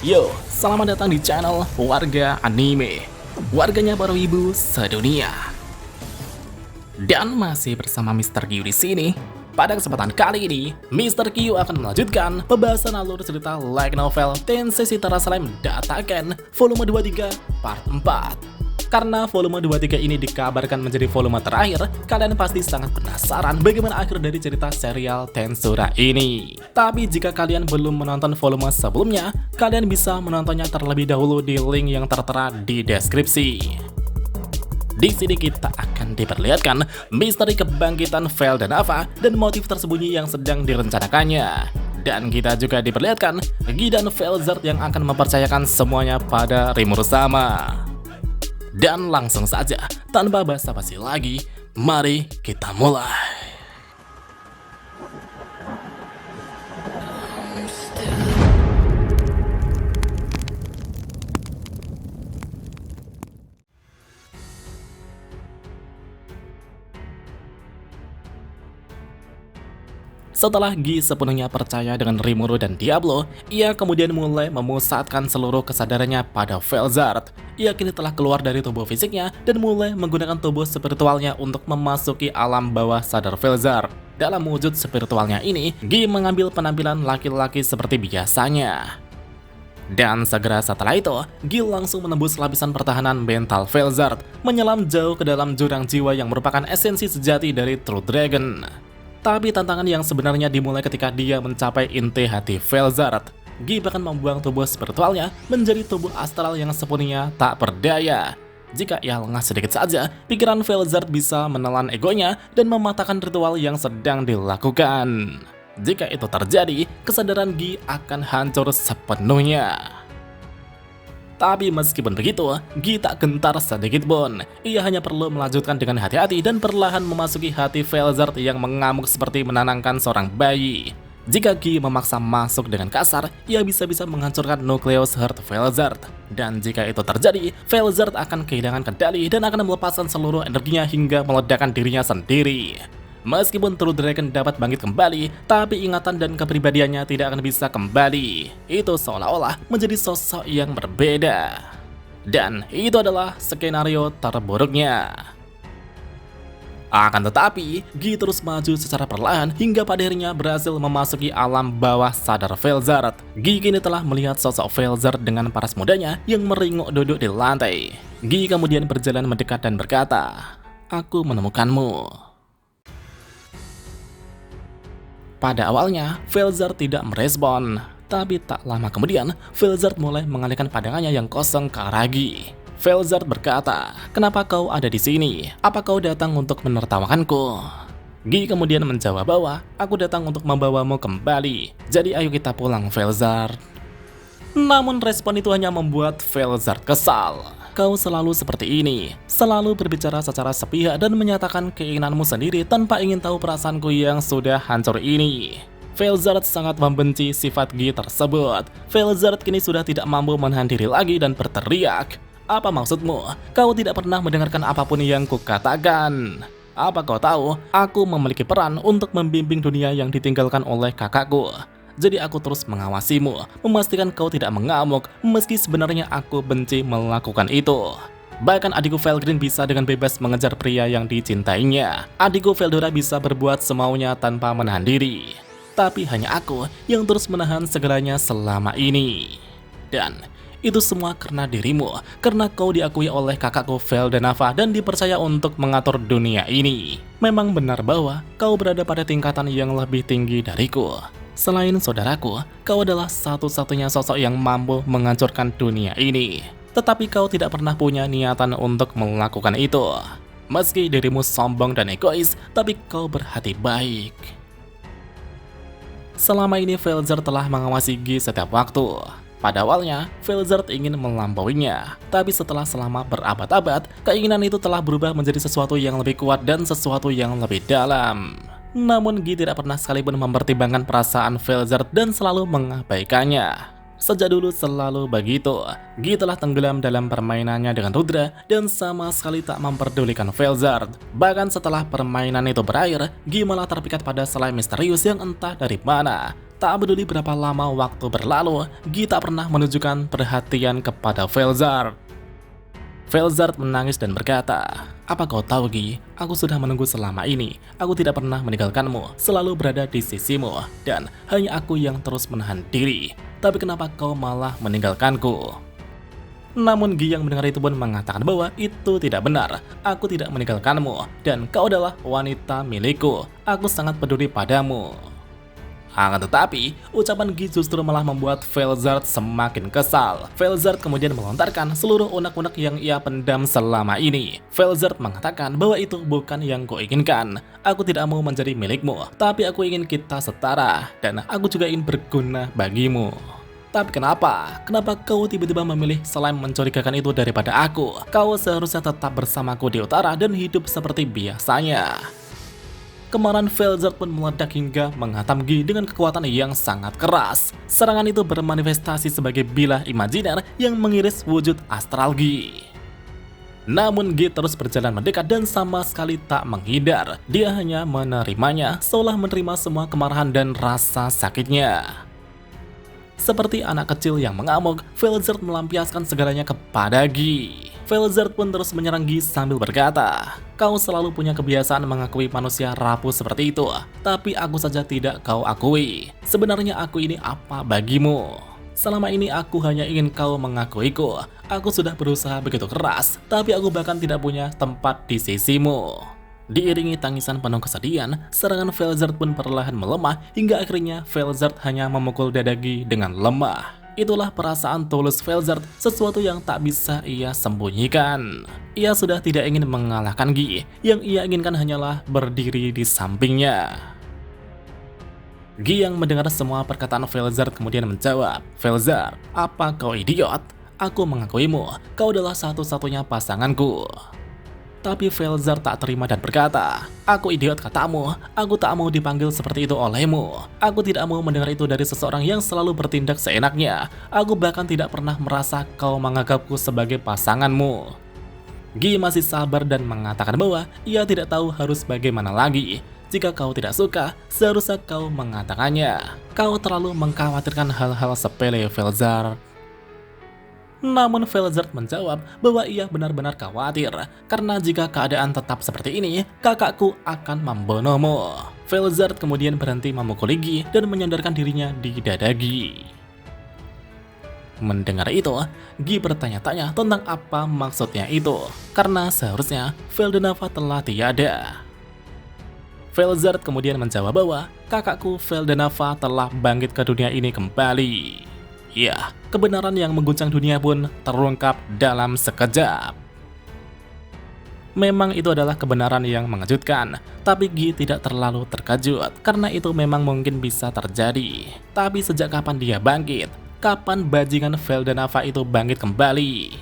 Yo, selamat datang di channel Warga Anime, warganya para wibu sedunia. Dan masih bersama Mr. Q di sini. Pada kesempatan kali ini, Mr. Q akan melanjutkan pembahasan alur cerita light novel Tensei Shitara Slime Dataken volume 23 part 4. Karena volume 23 ini dikabarkan menjadi volume terakhir, kalian pasti sangat penasaran bagaimana akhir dari cerita serial Tensura ini. Tapi jika kalian belum menonton volume sebelumnya, kalian bisa menontonnya terlebih dahulu di link yang tertera di deskripsi. Di sini kita akan diperlihatkan misteri kebangkitan Vel dan Ava dan motif tersembunyi yang sedang direncanakannya. Dan kita juga diperlihatkan Gi dan Velzard yang akan mempercayakan semuanya pada Rimuru sama. Dan langsung saja, tanpa basa-basi lagi, mari kita mulai. Setelah Gi sepenuhnya percaya dengan Rimuru dan Diablo, ia kemudian mulai memusatkan seluruh kesadarannya pada Velzard. Ia kini telah keluar dari tubuh fisiknya dan mulai menggunakan tubuh spiritualnya untuk memasuki alam bawah sadar Velzard. Dalam wujud spiritualnya ini, Gi mengambil penampilan laki-laki seperti biasanya. Dan segera setelah itu, Gi langsung menembus lapisan pertahanan mental Velzard, menyelam jauh ke dalam jurang jiwa yang merupakan esensi sejati dari True Dragon. Tapi tantangan yang sebenarnya dimulai ketika dia mencapai inti hati Velzard. Gi bahkan membuang tubuh spiritualnya menjadi tubuh astral yang sepenuhnya tak berdaya. Jika ia lengah sedikit saja, pikiran Velzard bisa menelan egonya dan mematahkan ritual yang sedang dilakukan. Jika itu terjadi, kesadaran Gi akan hancur sepenuhnya. Tapi meskipun begitu, Gi tak gentar sedikit pun. Ia hanya perlu melanjutkan dengan hati-hati dan perlahan memasuki hati Velzard yang mengamuk seperti menenangkan seorang bayi. Jika Gi memaksa masuk dengan kasar, ia bisa-bisa menghancurkan nukleus heart Velzard. Dan jika itu terjadi, Velzard akan kehilangan kendali dan akan melepaskan seluruh energinya hingga meledakkan dirinya sendiri. Meskipun True Dragon dapat bangkit kembali, tapi ingatan dan kepribadiannya tidak akan bisa kembali. Itu seolah-olah menjadi sosok yang berbeda. Dan itu adalah skenario terburuknya. Akan tetapi, Gi terus maju secara perlahan hingga pada akhirnya berhasil memasuki alam bawah sadar Velzard. Gi kini telah melihat sosok Velzard dengan paras mudanya yang meringuk duduk di lantai. Gi kemudian berjalan mendekat dan berkata, "Aku menemukanmu." Pada awalnya, Velzard tidak merespon, tapi tak lama kemudian, Velzard mulai mengalihkan pandangannya yang kosong ke arah Gi. Velzard berkata, "Kenapa kau ada di sini? Apa kau datang untuk menertawakanku?" Gi kemudian menjawab bahwa, "Aku datang untuk membawamu kembali. Jadi ayo kita pulang, Velzard." Namun respon itu hanya membuat Velzard kesal. "Kau selalu seperti ini, selalu berbicara secara sepihak dan menyatakan keinginanmu sendiri tanpa ingin tahu perasaanku yang sudah hancur ini." Velzard sangat membenci sifat Gi tersebut. Velzard kini sudah tidak mampu menahan diri lagi dan berteriak, "Apa maksudmu? Kau tidak pernah mendengarkan apapun yang kukatakan. Apa kau tahu, aku memiliki peran untuk membimbing dunia yang ditinggalkan oleh kakakku. Jadi aku terus mengawasimu, memastikan kau tidak mengamuk, meski sebenarnya aku benci melakukan itu. Bahkan adikku Velgreen bisa dengan bebas mengejar pria yang dicintainya. Adikku Veldora bisa berbuat semaunya tanpa menahan diri. Tapi hanya aku yang terus menahan segalanya selama ini. Dan itu semua karena dirimu, karena kau diakui oleh kakakku Vel dan Ava dan dipercaya untuk mengatur dunia ini. Memang benar bahwa kau berada pada tingkatan yang lebih tinggi dariku. Selain saudaraku, kau adalah satu-satunya sosok yang mampu menghancurkan dunia ini. Tetapi kau tidak pernah punya niatan untuk melakukan itu. Meski dirimu sombong dan egois, tapi kau berhati baik." Selama ini Velzard telah mengawasi Gi setiap waktu. Pada awalnya, Velzard ingin melampauinya. Tapi selama berabad-abad, keinginan itu telah berubah menjadi sesuatu yang lebih kuat dan sesuatu yang lebih dalam. Namun Gi tidak pernah sekalipun mempertimbangkan perasaan Velzard dan selalu mengabaikannya. Sejak dulu selalu begitu. Gi telah tenggelam dalam permainannya dengan Rudra dan sama sekali tak memperdulikan Velzard. Bahkan setelah permainan itu berakhir, Gi malah terpikat pada slime misterius yang entah dari mana. Tak peduli berapa lama waktu berlalu, Gi tak pernah menunjukkan perhatian kepada Velzard. Velzard menangis dan berkata, "Apa kau tahu, Gi? Aku sudah menunggu selama ini. Aku tidak pernah meninggalkanmu, selalu berada di sisimu, dan hanya aku yang terus menahan diri. Tapi kenapa kau malah meninggalkanku?" Namun Gi yang mendengar itu pun mengatakan bahwa itu tidak benar. "Aku tidak meninggalkanmu, dan kau adalah wanita milikku. Aku sangat peduli padamu." Akan tetapi, ucapan Gi justru malah membuat Velzard semakin kesal. Velzard kemudian melontarkan seluruh unek-unek yang ia pendam selama ini. Velzard mengatakan bahwa itu bukan yang kuinginkan. "Aku tidak mau menjadi milikmu, tapi aku ingin kita setara, dan aku juga ingin berguna bagimu." Tapi kenapa? Kenapa kau tiba-tiba memilih selain mencurigakan itu daripada aku? Kau seharusnya tetap bersamaku di utara dan hidup seperti biasanya. Kemarahan Velzard pun meledak hingga menghantam Gi dengan kekuatan yang sangat keras. Serangan itu bermanifestasi sebagai bilah imajiner yang mengiris wujud astral Gi. Namun Gi terus berjalan mendekat dan sama sekali tak menghindar. Dia hanya menerimanya, seolah menerima semua kemarahan dan rasa sakitnya. Seperti anak kecil yang mengamuk, Velzard melampiaskan segalanya kepada Gi. Velzard pun terus menyerang Gi sambil berkata, "Kau selalu punya kebiasaan mengakui manusia rapuh seperti itu, tapi aku saja tidak kau akui. Sebenarnya aku ini apa bagimu? Selama ini aku hanya ingin kau mengakuiku. Aku sudah berusaha begitu keras, tapi aku bahkan tidak punya tempat di sisimu." Diiringi tangisan penuh kesedihan, serangan Velzard pun perlahan melemah hingga akhirnya Velzard hanya memukul dada Gi dengan lemah. Itulah perasaan tulus Velzard, sesuatu yang tak bisa ia sembunyikan. Ia sudah tidak ingin mengalahkan Gi, yang ia inginkan hanyalah berdiri di sampingnya. Gi yang mendengar semua perkataan Velzard kemudian menjawab, "Velzard, apa kau idiot? Aku mengakuimu, kau adalah satu-satunya pasanganku." Tapi Velzard tak terima dan berkata, "Aku idiot katamu, aku tak mau dipanggil seperti itu olehmu. Aku tidak mau mendengar itu dari seseorang yang selalu bertindak seenaknya. Aku bahkan tidak pernah merasa kau menganggapku sebagai pasanganmu." Gi masih sabar dan mengatakan bahwa ia tidak tahu harus bagaimana lagi. "Jika kau tidak suka, seharusnya kau mengatakannya. Kau terlalu mengkhawatirkan hal-hal sepele, Velzard." Namun Velzard menjawab bahwa ia benar-benar khawatir, karena jika keadaan tetap seperti ini, kakakku akan membunuhmu. Velzard kemudian berhenti memukuli Gi dan menyandarkan dirinya di dada Gi. Mendengar itu, Gi bertanya-tanya tentang apa maksudnya itu, karena seharusnya Veldenava telah tiada. Velzard kemudian menjawab bahwa kakakku Veldenava telah bangkit ke dunia ini kembali. Ya, kebenaran yang mengguncang dunia pun terungkap dalam sekejap. Memang itu adalah kebenaran yang mengejutkan, tapi Gi tidak terlalu terkejut, karena itu memang mungkin bisa terjadi. Tapi sejak kapan dia bangkit? Kapan bajingan Veldenava itu bangkit kembali?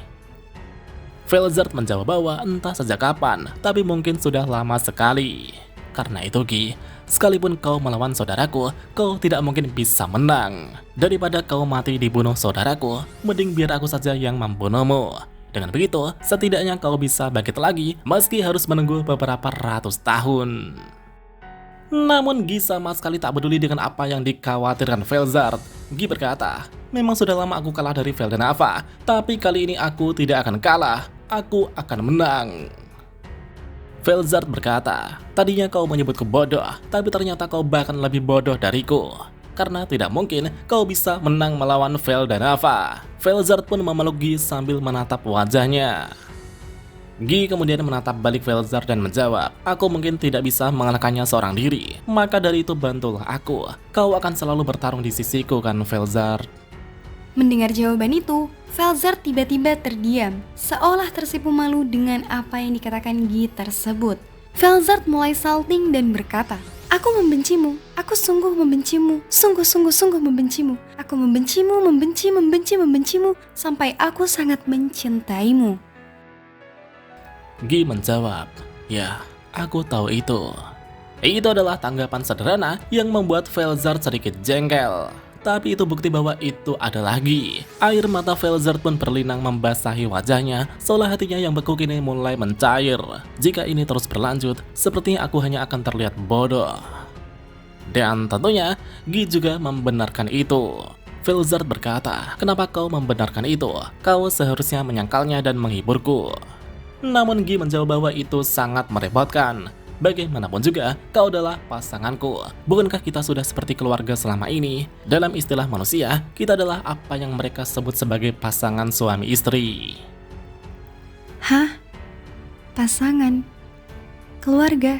Velzard menjawab bahwa entah sejak kapan, tapi mungkin sudah lama sekali. Karena itu Gi, sekalipun kau melawan saudaraku, kau tidak mungkin bisa menang. Daripada kau mati dibunuh saudaraku, mending biar aku saja yang membunuhmu. Dengan begitu, setidaknya kau bisa bangkit lagi meski harus menunggu beberapa ratus tahun. Namun Gi sama sekali tak peduli dengan apa yang dikhawatirkan Velzard. Gi berkata, "Memang sudah lama aku kalah dari Veldenava, tapi kali ini aku tidak akan kalah, aku akan menang." Velzard berkata, "Tadinya kau menyebutku bodoh, tapi ternyata kau bahkan lebih bodoh dariku. Karena tidak mungkin kau bisa menang melawan Veldenava." Velzard pun memeluk Gi sambil menatap wajahnya. Gi kemudian menatap balik Velzard dan menjawab, "Aku mungkin tidak bisa mengalahkannya seorang diri. Maka dari itu bantulah aku. Kau akan selalu bertarung di sisiku kan, Velzard?" Mendengar jawaban itu, Velzard tiba-tiba terdiam, seolah tersipu malu dengan apa yang dikatakan Gi tersebut. Velzard mulai salting dan berkata, "Aku membencimu, aku sungguh membencimu, sungguh membencimu. Aku membencimu, sampai aku sangat mencintaimu." Gi menjawab, "Ya, aku tahu itu." Itu adalah tanggapan sederhana yang membuat Velzard sedikit jengkel. Tapi itu bukti bahwa itu adalah Gi. Air mata Velzard pun berlinang membasahi wajahnya, seolah hatinya yang beku kini mulai mencair. Jika ini terus berlanjut, sepertinya aku hanya akan terlihat bodoh. Dan tentunya, Gi juga membenarkan itu. Velzard berkata, kenapa kau membenarkan itu? Kau seharusnya menyangkalnya dan menghiburku. Namun Gi menjawab bahwa itu sangat merepotkan. Bagaimanapun juga, kau adalah pasanganku. Bukankah kita sudah seperti keluarga selama ini? Dalam istilah manusia, kita adalah apa yang mereka sebut sebagai pasangan suami istri. Hah? Pasangan? Keluarga?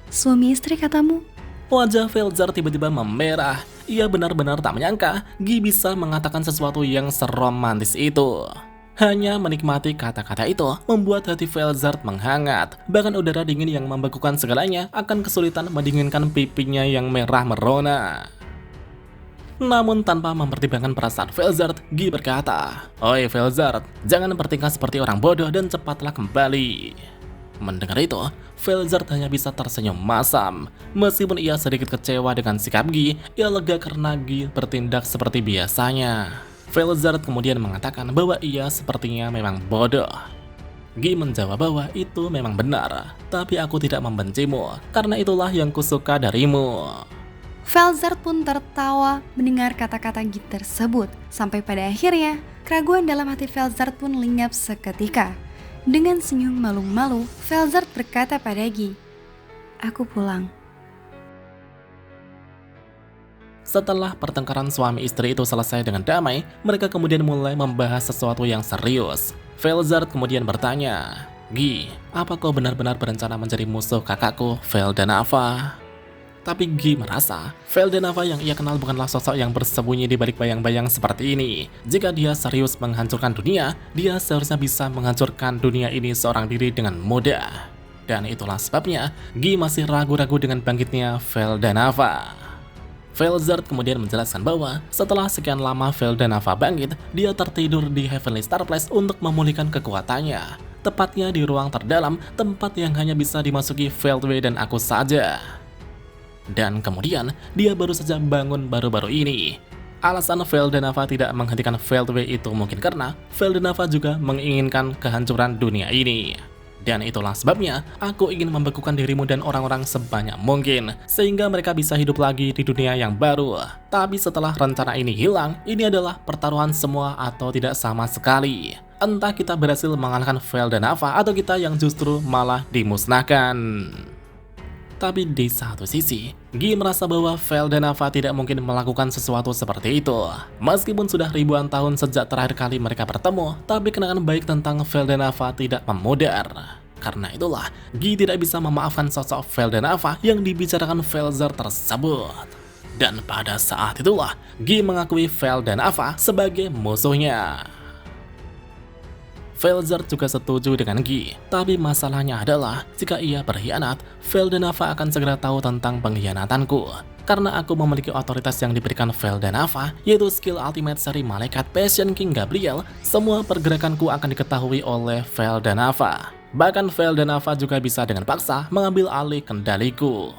Suami istri katamu? Wajah Velzard tiba-tiba memerah. Ia benar-benar tak menyangka Gi bisa mengatakan sesuatu yang seromantis itu. Hanya menikmati kata-kata itu membuat hati Velzard menghangat. Bahkan udara dingin yang membekukan segalanya akan kesulitan mendinginkan pipinya yang merah merona. Namun tanpa mempertimbangkan perasaan Velzard, Gi berkata, "Oi Velzard, jangan bertingkah seperti orang bodoh dan cepatlah kembali." Mendengar itu, Velzard hanya bisa tersenyum masam. Meskipun ia sedikit kecewa dengan sikap Gi, ia lega karena Gi bertindak seperti biasanya. Velzard kemudian mengatakan bahwa ia sepertinya memang bodoh. Gi menjawab bahwa itu memang benar, tapi aku tidak membencimu, karena itulah yang kusuka darimu. Velzard pun tertawa mendengar kata-kata Gi tersebut. Sampai pada akhirnya, keraguan dalam hati Velzard pun lenyap seketika. Dengan senyum malu-malu, Velzard berkata pada Gi, "Aku pulang." Setelah pertengkaran suami istri itu selesai dengan damai, mereka kemudian mulai membahas sesuatu yang serius. Velzard kemudian bertanya, "Gi, apa kau benar-benar berencana menjadi musuh kakakku, Veldanava?" Tapi Gi merasa, Veldanava yang ia kenal bukanlah sosok yang bersembunyi di balik bayang-bayang seperti ini. Jika dia serius menghancurkan dunia, dia seharusnya bisa menghancurkan dunia ini seorang diri dengan mudah. Dan itulah sebabnya, Gi masih ragu-ragu dengan bangkitnya Veldanava. Velzard kemudian menjelaskan bahwa setelah sekian lama Veldanava bangkit, dia tertidur di Heavenly Star Place untuk memulihkan kekuatannya. Tepatnya di ruang terdalam, tempat yang hanya bisa dimasuki Veldway dan aku saja. Dan kemudian, dia baru saja bangun baru-baru ini. Alasan Veldanava tidak menghentikan Veldway itu mungkin karena Veldanava juga menginginkan kehancuran dunia ini. Dan itulah sebabnya aku ingin membekukan dirimu dan orang-orang sebanyak mungkin sehingga mereka bisa hidup lagi di dunia yang baru. Tapi setelah rencana ini hilang, ini adalah pertaruhan semua atau tidak sama sekali. Entah kita berhasil mengalahkan Veldanava atau kita yang justru malah dimusnahkan. Tapi di satu sisi, Gi merasa bahwa Veldanava tidak mungkin melakukan sesuatu seperti itu. Meskipun sudah ribuan tahun sejak terakhir kali mereka bertemu, tapi kenangan baik tentang Veldanava tidak memudar. Karena itulah, Gi tidak bisa memaafkan sosok Veldanava yang dibicarakan Velzard tersebut. Dan pada saat itulah, Gi mengakui Veldanava sebagai musuhnya. Velzard juga setuju dengan Gi, tapi masalahnya adalah jika ia berkhianat, Veldanava akan segera tahu tentang pengkhianatanku. Karena aku memiliki otoritas yang diberikan Veldanava, yaitu skill ultimate seri malaikat Passion King Gabriel, semua pergerakanku akan diketahui oleh Veldanava. Bahkan Veldanava juga bisa dengan paksa mengambil alih kendaliku.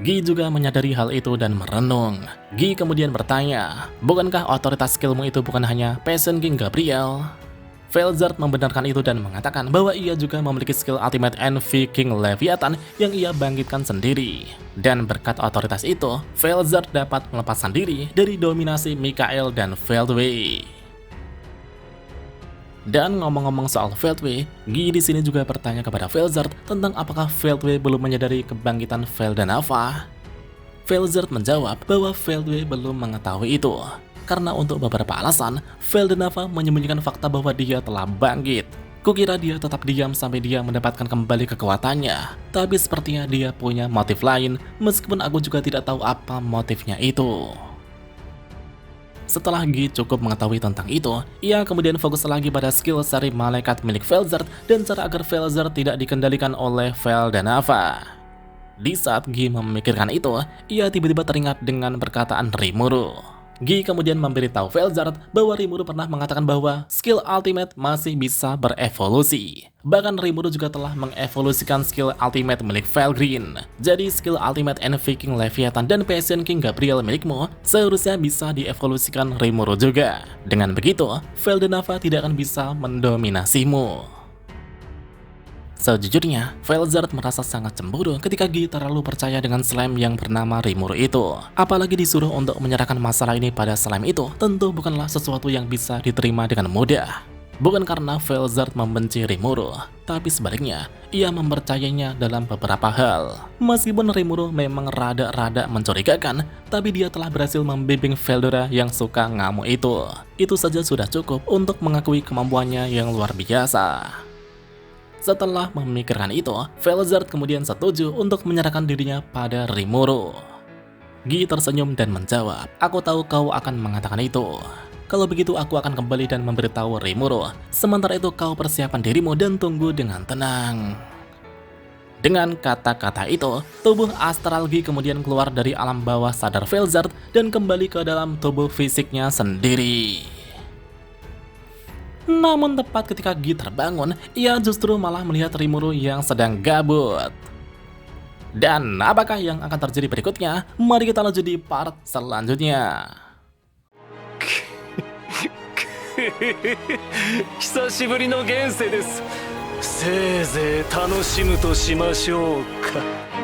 Gi juga menyadari hal itu dan merenung. Gi kemudian bertanya, bukankah otoritas skillmu itu bukan hanya Passion King Gabriel? Velzard membenarkan itu dan mengatakan bahwa ia juga memiliki skill Ultimate Envy King Leviathan yang ia bangkitkan sendiri. Dan berkat otoritas itu, Velzard dapat melepaskan diri dari dominasi Mikael dan Veldway. Dan ngomong-ngomong soal Veldway, Gi di sini juga bertanya kepada Velzard tentang apakah Veldway belum menyadari kebangkitan Veldanava. Velzard menjawab bahwa Veldway belum mengetahui itu. Karena untuk beberapa alasan, Veldanava menyembunyikan fakta bahwa dia telah bangkit. Kukira dia tetap diam sampai dia mendapatkan kembali kekuatannya. Tapi sepertinya dia punya motif lain, meskipun aku juga tidak tahu apa motifnya itu. Setelah Gi cukup mengetahui tentang itu, ia kemudian fokus lagi pada skill seri malaikat milik Velzard dan cara agar Velzard tidak dikendalikan oleh Veldanava. Di saat Gi memikirkan itu, ia tiba-tiba teringat dengan perkataan Rimuru. Gi kemudian memberitahu Velzard bahwa Rimuru pernah mengatakan bahwa skill ultimate masih bisa berevolusi. Bahkan Rimuru juga telah mengevolusikan skill ultimate milik Velgreen. Jadi skill ultimate Envy King Leviathan dan Passion King Gabriel milikmu seharusnya bisa dievolusikan Rimuru juga. Dengan begitu, Veldanava tidak akan bisa mendominasimu. Sejujurnya, Velzard merasa sangat cemburu ketika Gi terlalu percaya dengan slime yang bernama Rimuru itu. Apalagi disuruh untuk menyerahkan masalah ini pada slime itu, tentu bukanlah sesuatu yang bisa diterima dengan mudah. Bukan karena Velzard membenci Rimuru, tapi sebaliknya, ia mempercayainya dalam beberapa hal. Meskipun Rimuru memang rada-rada mencurigakan, tapi dia telah berhasil membimbing Veldora yang suka ngamuk itu. Itu saja sudah cukup untuk mengakui kemampuannya yang luar biasa. Setelah memikirkan itu, Velzard kemudian setuju untuk menyerahkan dirinya pada Rimuru. Gi tersenyum dan menjawab, "Aku tahu kau akan mengatakan itu. Kalau begitu aku akan kembali dan memberitahu Rimuru. Sementara itu kau persiapkan dirimu dan tunggu dengan tenang." Dengan kata-kata itu, tubuh astral Gi kemudian keluar dari alam bawah sadar Velzard dan kembali ke dalam tubuh fisiknya sendiri. Namun tepat ketika Gi terbangun, ia justru malah melihat Rimuru yang sedang gabut. Dan apakah yang akan terjadi berikutnya? Mari kita lanjut di part selanjutnya. 久しぶりの現世です。せいぜい楽しむとしましょうか。